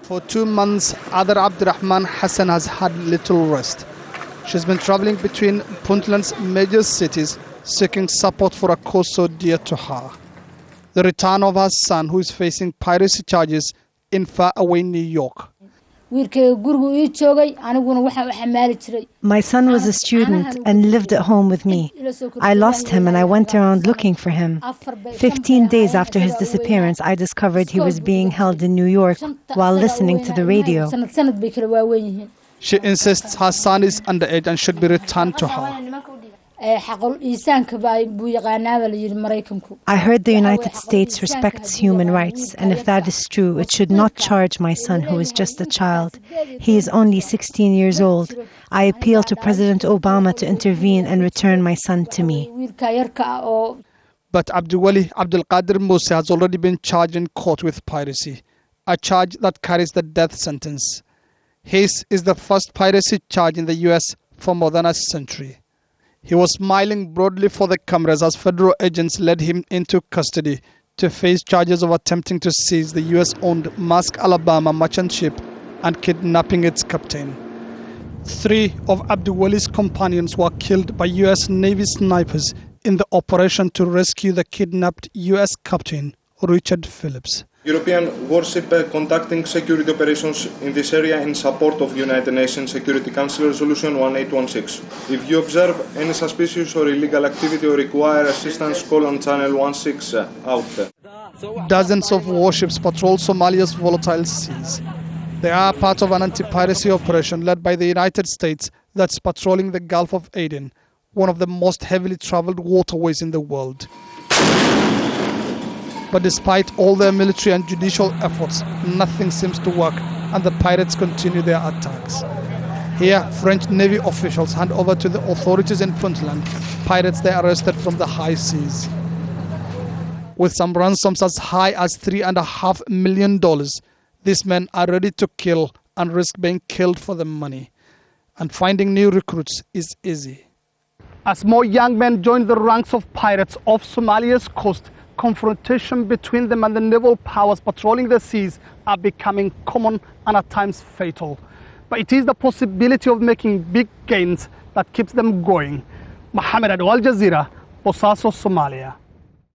For 2 months, ADAR Abdirahman Hassan has had little rest. She's been traveling between Puntland's major cities, seeking support for a cause so dear to her. The return of her son, who is facing piracy charges in faraway New York. My son was a student and lived at home with me. I lost him and I went around looking for him. 15 days after his disappearance, I discovered he was being held in New York while listening to the radio. She insists her son is underage and should be returned to her. I heard the United States respects human rights, and if that is true, it should not charge my son, who is just a child. He is only 16 years old. I appeal to President Obama to intervene and return my son to me. But Abdiwali Abdulkadir Musa has already been charged in court with piracy, a charge that carries the death sentence. His is the first piracy charge in the US for more than a century. He was smiling broadly for the cameras as federal agents led him into custody to face charges of attempting to seize the US-owned Maersk Alabama merchant ship and kidnapping its captain. 3 of Abdiwali's companions were killed by US Navy snipers in the operation to rescue the kidnapped US captain, Richard Phillips. European warship conducting security operations in this area in support of United Nations Security Council Resolution 1816. If you observe any suspicious or illegal activity or require assistance, call on channel 16 out. Dozens of warships patrol Somalia's volatile seas. They are part of an anti-piracy operation led by the United States that's patrolling the Gulf of Aden, one of the most heavily traveled waterways in the world. But despite all their military and judicial efforts, nothing seems to work and the pirates continue their attacks. Here, French Navy officials hand over to the authorities in Puntland pirates they arrested from the high seas. With some ransoms as high as $3.5 million, these men are ready to kill and risk being killed for the money. And finding new recruits is easy. As more young men join the ranks of pirates off Somalia's coast, confrontation between them and the naval powers patrolling the seas are becoming common and at times fatal. But it is the possibility of making big gains that keeps them going. Mohammed Adow, Al Jazeera, Bosasso, Somalia.